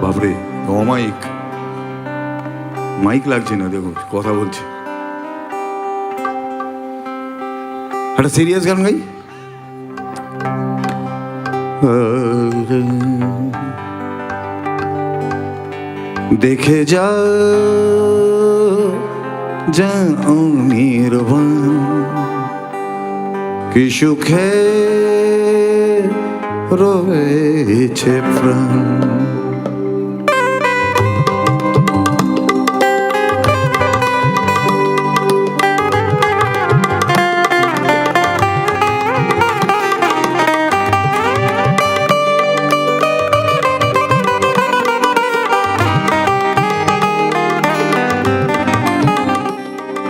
বাপরে অমাইক, মাইক লাগছে না, দেখো কথা বলছে। একটা সিরিয়াস গান গাই। দেখে যা নির্বাণ কি সুখে রয়েছে প্রাণ।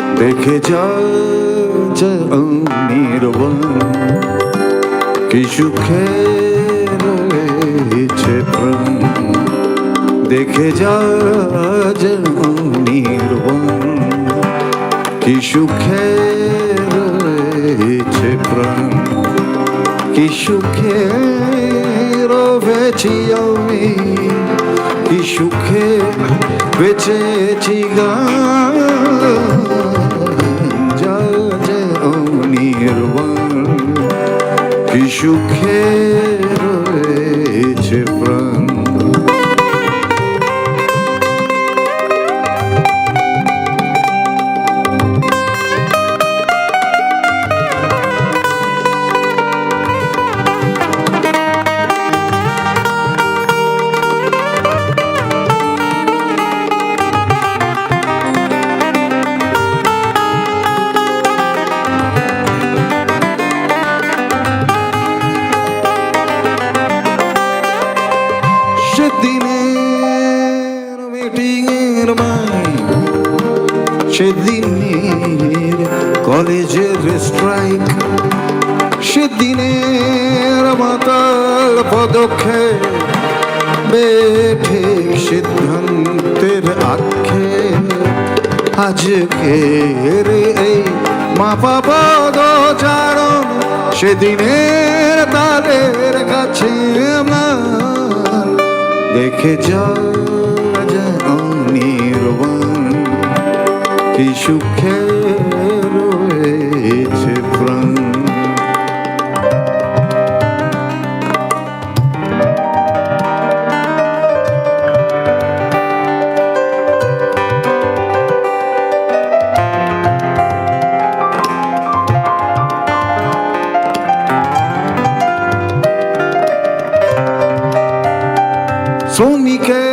দেখে যা নির্বাণ কি সুখে রয়েছে প্রাণ। দেখে যা নির্বাণ কি সুখে রয়েছে প্রাণ। কি সুখে রয়েছি আমি, কি সুখে বেঁচেছি গান। নির্বাণ কি সুখে রয়েছে প্রাণ। সেদিনের কলেজের স্ট্রাইক, সেদিনের মাতাল পদক্ষেপ, বেঠিক সিদ্ধান্তের আক্ষেপ, আজকের এই মাপা পদচারণ সেদিনের তাদের কাছে আমার। দেখে যা নির্বাণ কি সুখে রয়েছে প্রাণ।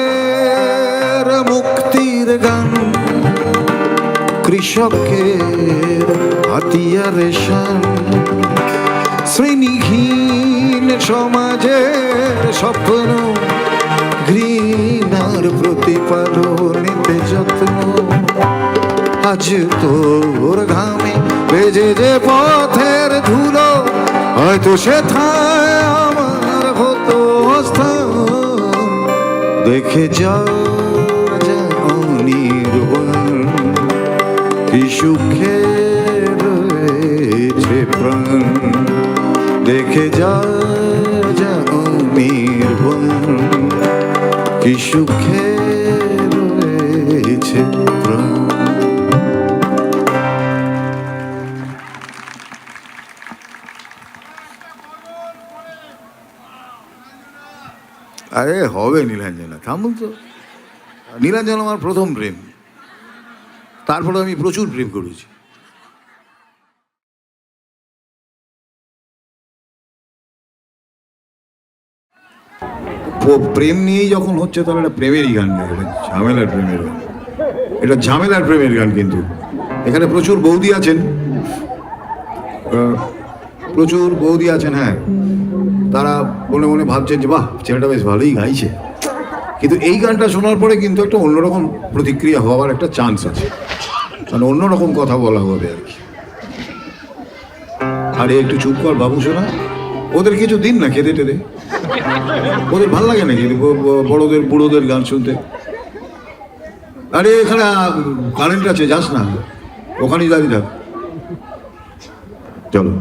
শ্রমিকের মুক্তির গান, কৃষকের হাতিয়ারে শান, শ্রেণীহীন সমাজের স্বপ্ন, ঘৃণার প্রতিপালনীতে যত্ন। আজ তোর ঘামে বেজে যে পথের ধুলো, হয়তো সেথায় আমার হতো স্থান। দেখে যা নির্বাণ কি সুখে রয়েছে প্রাণ। দেখে যা নির্বাণ কি সুখে রয়েছে প্রাণ। আরে হবে নীলাঞ্জনা, থামুন তো। নীলাঞ্জনা আমার প্রথম প্রেম, তারপরে আমি প্রচুর প্রেম করেছি। প্রেম নিয়েই যখন হচ্ছে তাহলে এটা প্রেমেরই গান না, এটা ঝামেলার প্রেমের গান। এটা ঝামেলার প্রেমের গান। কিন্তু এখানে প্রচুর বৌদি আছেন, প্রচুর বৌদি আছেন। হ্যাঁ, তারা মনে মনে ভাবছেন যে বাহ, ছেলেটা বেশ ভালোই গাইছে। কিন্তু এই গানটা শোনার পরে কিন্তু একটা অন্যরকম প্রতিক্রিয়া হওয়ার একটা চান্স আছে, মানে অন্যরকম কথা বলা হবে আর কি। আরে একটু চুপ কর বাবু শোনা, ওদের কিছু দিন না খেতে টেতে। ওদের ভাল লাগে নাকি বড়দের বুড়োদের গান শুনতে? আরে এখানে কারেন্ট আছে, যাস না, ওখানেই দাঁড়িয়ে থাক। চলো।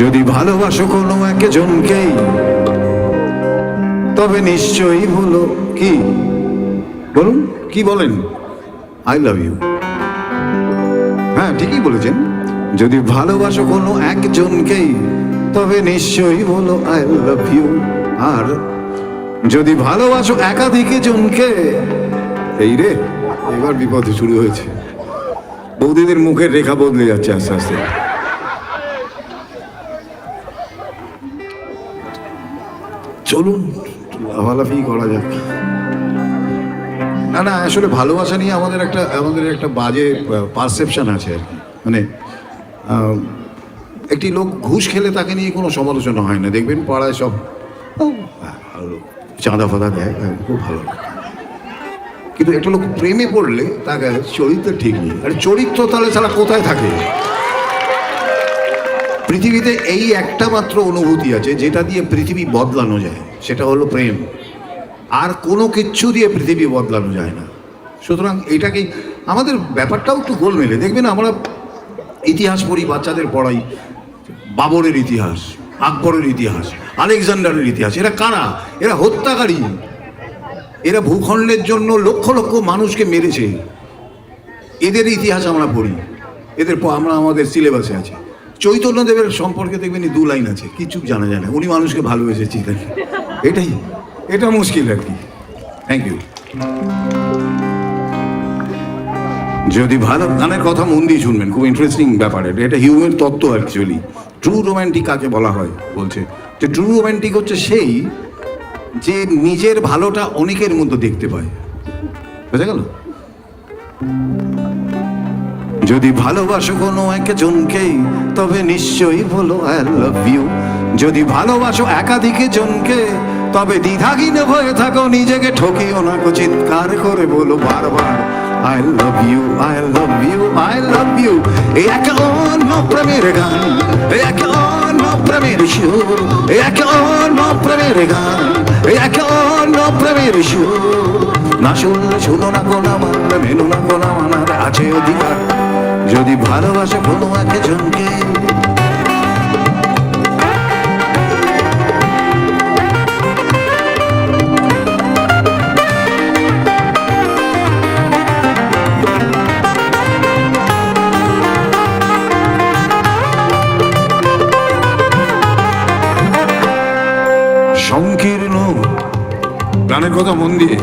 যদি ভালোবাসো কোনো একজনকেই, তবে নিশ্চয়ই হলো কি, বলুন কি বলেন? I love you. হ্যাঁ ঠিকই বলেছেন, যদি ভালোবাসো কোনো একজনকেই তবে নিশ্চয়ই বলো আই লাভ ইউ। আর যদি ভালোবাসো একাধিক জনকে, এই রে এবার বিপদ শুরু হয়েছে, বৌদিদের মুখের রেখা বদলে যাচ্ছে আস্তে আস্তে। চলুন লাফালাফি করা যাক। না না, আসলে ভালোবাসা নিয়ে আমাদের একটা বাজে পারসেপশন আছে আর কি। মানে একটি লোক ঘুষ খেলে তাকে নিয়ে কোনো সমালোচনা হয় না, দেখবেন পাড়ায় সব ভালো চাঁদা ফাঁদা দেয়, খুব ভালো লাগে। কিন্তু একটা লোক প্রেমে পড়লে তাকে চরিত্র ঠিক নেই। আর চরিত্র তাহলে ছাড়া কোথায় থাকে? পৃথিবীতে এই একটা মাত্র অনুভূতি আছে যেটা দিয়ে পৃথিবী বদলানো যায়, সেটা হলো প্রেম। আর কোনো কিচ্ছু দিয়ে পৃথিবী বদলানো যায় না। সুতরাং এটাকেই আমাদের ব্যাপারটাও একটু গোলমেলে। দেখবেন আমরা ইতিহাস পড়ি, বাচ্চাদের পড়াই, বাবরের ইতিহাস, আকবরের ইতিহাস, আলেকজান্ডারের ইতিহাস। এরা কারা? এরা হত্যাকারী। এরা ভূখণ্ডের জন্য লক্ষ লক্ষ মানুষকে মেরেছে। এদের ইতিহাস আমরা পড়ি, আমরা আমাদের সিলেবাসে আছে। চৈতন্যদেবের সম্পর্কে দেখবেন 2 লাইন আছে, কিছু জানা যায় না। উনি মানুষকে ভালোবেসেছিলেন, এটা মুশকিল আর কি। Thank you. যদি ভালো গানের কথা মন দিয়ে শুনবেন, খুব ইন্টারেস্টিং ব্যাপার। এটা হিউম্যান তত্ত্ব অ্যাকচুয়ালি। ট্রু রোম্যান্টিক কাকে বলা হয় বলছে যে ট্রু রোম্যান্টিক হচ্ছে সেই যে নিজের ভালোটা অনেকের মধ্যে দেখতে পায়। বুঝা গেল? যদি ভালোবাসো কোনো একজনকেই তবে নিশ্চয়ই বলো আই লাভ ইউ। যদি ভালোবাসো একাধিক জনকে তবে দ্বিধাহীন হয়ে থাকো, নিজেকে ঠকিও না, চিৎকার করে বলো বারবার I love you, I love you, I love you. এক অন্য প্রেমের গান, এক অন্য প্রেমের সুর, এক অন্য প্রেমের গান, এক অন্য প্রেমের সুর। না শুনলে শুনো না, গোনা মানলে মেনো না, গোনা মানার আছে অধিকার। যদি ভালোবাসে কোনো একজনকে সংকীর্ণ গানের কথা মন দিয়ে,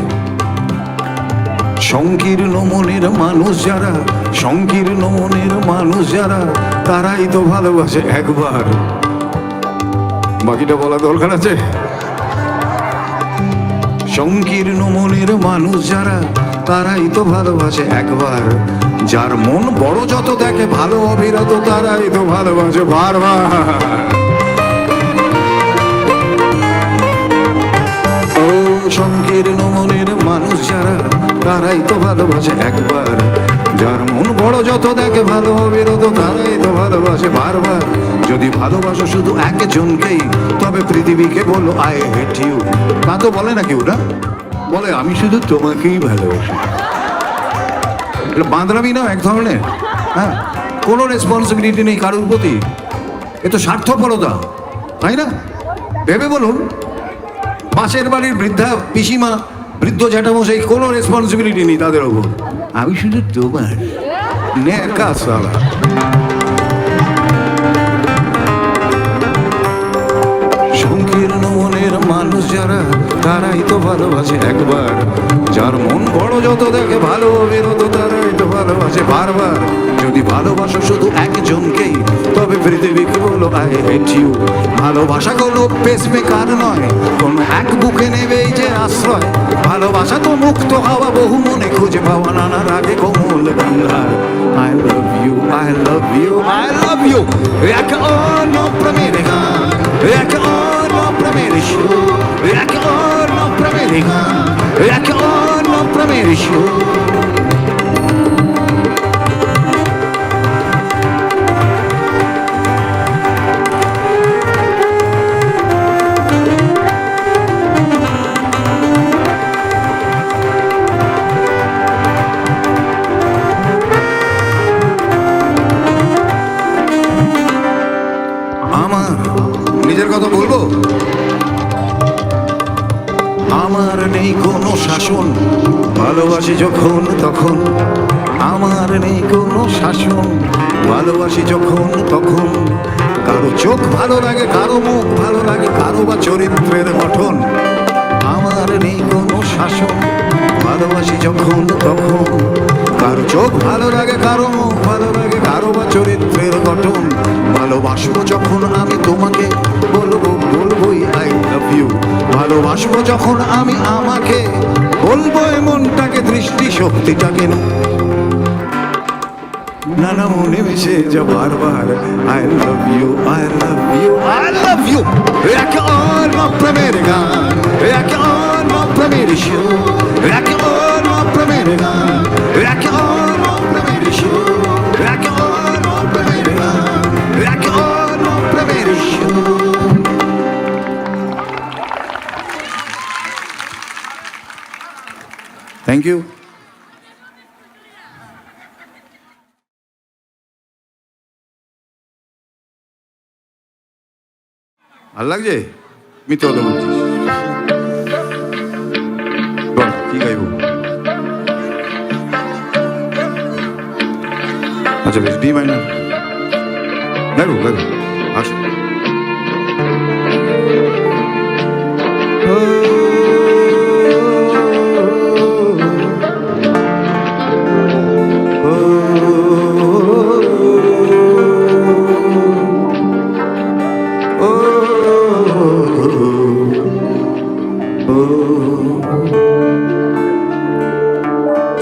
সংকীর্ণ মনের মানুষ যারা, সংকীর্ণ মনের মানুষ যারা, তারাই তো ভালোবাসে একবার। বাকিটা বলা দরকার আছে? সংকীর্ণ মনের মানুষ যারা, তারাই তো ভালোবাসে একবার। যার মন বড় যত দেখে ভালো অবিরত, তারাই তো ভালোবাসে বারবার। সংকীর্ণ মনের মানুষ যারা, তারাই তো ভালোবাসে একবার। যার মন বড় যত দেখে ভালো অবিরত, তারাই তো ভালোবাসে বারবার। যদি ভালোবাসো শুধু একজনকেই তবে পৃথিবীকে বলো আই হেট ইউ। তা তো বলে না কেউ, না বলে আমি শুধু তোমাকেই ভালোবাসি। এটা বাঁদরামি না এক ধরনের? হ্যাঁ, কোনো রেসপন্সিবিলিটি নেই কারোর প্রতি। এ তো স্বার্থপরতা, তাই না? ভেবে বলুন, পাশের বাড়ির বৃদ্ধা পিসিমা, বৃদ্ধ জ্যাঠামশাই, কোনো রেসপন্সিবিলিটি নেই তাদের ওপর। আমি শুধু তোমার নেকা সালা। সংকীর্ণ মনের মানুষ যারা, তারাই তো ভালোবাসে একবার। যার মন বড় যত দেখে ভালো অবিরত, তারাই তো ভালোবাসে বারবার। যদি ভালোবাসো শুধু একজনকেই তবে পৃথিবীকে বলো আই হেট ইউ। ভালোবাসা কোনো পেসমেকার নয়, কোনো এক বুকে নেবেই যে আশ্রয়। ভালোবাসা তো মুক্ত হওয়া, বহু মনে খুঁজে পাওয়া নানা রাগে কোমল ভান্ডার। I love you, I love you, I love you. এক অন্য প্রেমের গান, এক অন্য প্রেমের সুর, এক অন্য প্রেমের গান, এক অন্য প্রেমের সুর। নিজের কথা বলবো, নেই কোনো শাসন, ভালোবাসি যখন তখন। আমার নেই কোনো শাসন, ভালোবাসি যখন তখন। কারো চোখ ভালো লাগে, কারো মুখ ভালো লাগে, কারো বা চরিত্রের গঠন। আমার নেই কোনো শাসন, ভালোবাসি যখন তখন। কারো চোখ ভালো লাগে, কারো মুখ ভালো লাগে, কারো বা চরিত্রের গঠন। ভালোবাসবো যখন আমি তোমাকে, বলবোই আই লাভ ইউ। ভালোবাসবো যখন আমি আমাকে, বলবো মনটাকে, দৃষ্টি শক্তিটাকে। নানা মনে মিশে যা বারবার I love you, I love you, I love you. একে অন্য প্রেমের গান, একে অন্য প্রেমের সুর, একে অন্য প্রেমের গান, একে অন্য প্রেমের সুর, একে অন্য প্রেমের গান, একে অন্য প্রেমের সুর। Thank you. ভাল লাগছে? মিথ্যে কথা বলছিস। বল কি গাইব? আচ্ছা বেশ, ডি মাইনার গাইব, গাইব। আচ্ছা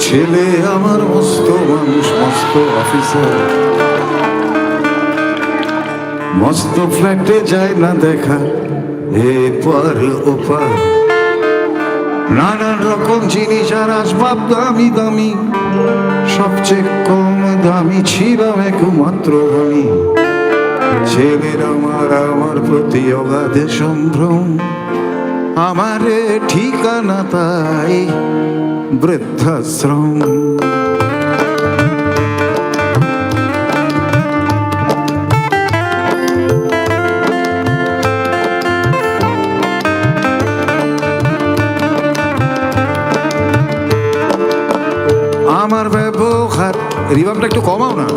ছেলে আমার মস্ত মানুষ, মস্ত অফিসার, মস্ত ফ্ল্যাটে যায় না দেখা এপার ওপার। নানান রকম জিনিস আর আসবাব দামি দামি, সবচেয়ে কম দামি ছিলাম একমাত্র আমি। ছেলের আমার প্রতি অগাধে সম্ভ্রম, আমারে ঠিকানা তাই বৃদ্ধাশ্রম। আমার ব্যবহার, রিভাবটা একটু কমাও না।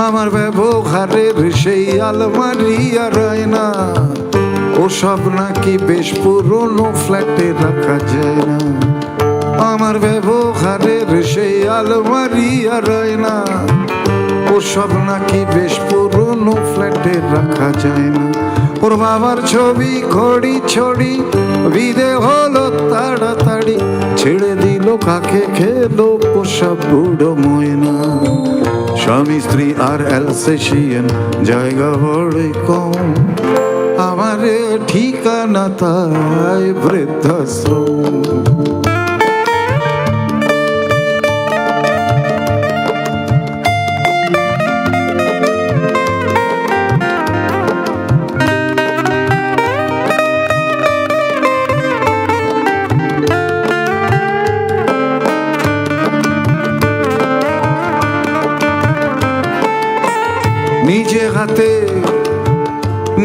আমার ব্যবহারের সেই আলমারি আর আয়না, ওসব নাকি বেশ পুরনো ফ্ল্যাটে রাখা যায় না। আমার ব্যবহারের সেই আলমারি আর আয়না, ওসব নাকি বেশ পুরনো ফ্ল্যাটে রাখা যায় না। ওর বাবার ছবি ঘড়ি ছড়ি বিদে হলো তাড়াতাড়ি, ছেড়ে দিল কাকে খেলো পোষা বুড়ো ময়না। স্বামী স্ত্রী আর অ্যালসেশিয়ান জায়গা বড়ই কম, আমার ঠিকানা তাই বৃদ্ধাশ্রম।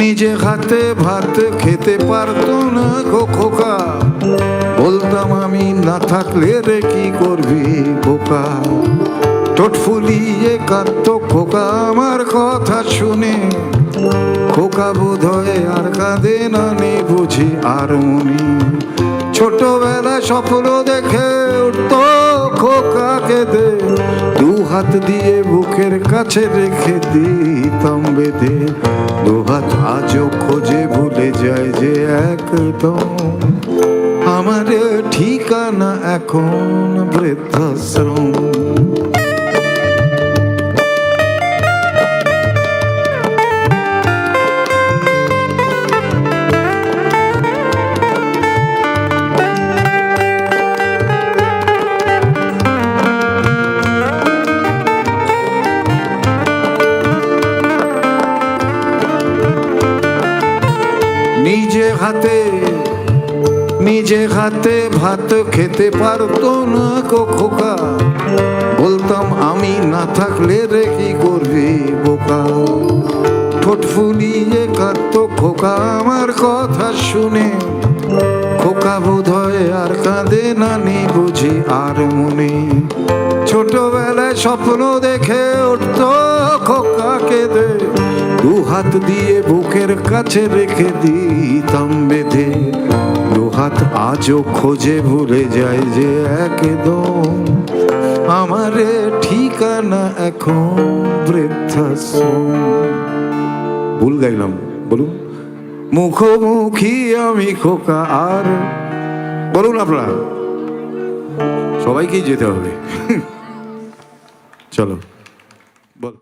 নিজে হাতে ভাত খেতে পারতো না গো খোকা, বলতাম আমি না থাকলে রে কি করবি বোকা। ঠোঁট ফুলিয়ে কাঁদতো খোকা আমার কথা শুনে, খোকা বোধহয় আর কাঁদে না নেই বুঝি আর মনি। ছোটবেলা স্বপ্ন দেখে উঠতো খোকা কেঁদে, দু হাত দিয়ে বুকের কাছে রেখে দিতাম বেঁধে। দু হাত আজও খোঁজে ভুলে যায় যে একদম, আমার ঠিকানা এখন বৃদ্ধাশ্রম। নিজে হাতে ভাত খেতে পারতো না গো খোকা, বলতাম আমি না থাকলে রে কি করবি বোকা। ঠোঁট ফুলিয়ে কাঁদতো খোকা আমার কথা শুনে, খোকা বোধহয় আর কাঁদে না, নেই বুঝি আর মনে। ছোটবেলায় স্বপ্ন দেখে উঠতো খোকা কেঁদে, দু হাত দিয়ে বুকের কাছে রেখে দিতাম বেঁধে। দু হাত আজও খোঁজে ভুলে যায় যে একদম আমারে ঠিকানা এখন বৃদ্ধাশ্রম। ভুল গাইলাম, বলুন। মুখোমুখি আমি খোকা আর, বলুন আপনারা, সবাইকেই যেতে হবে। চলো বল।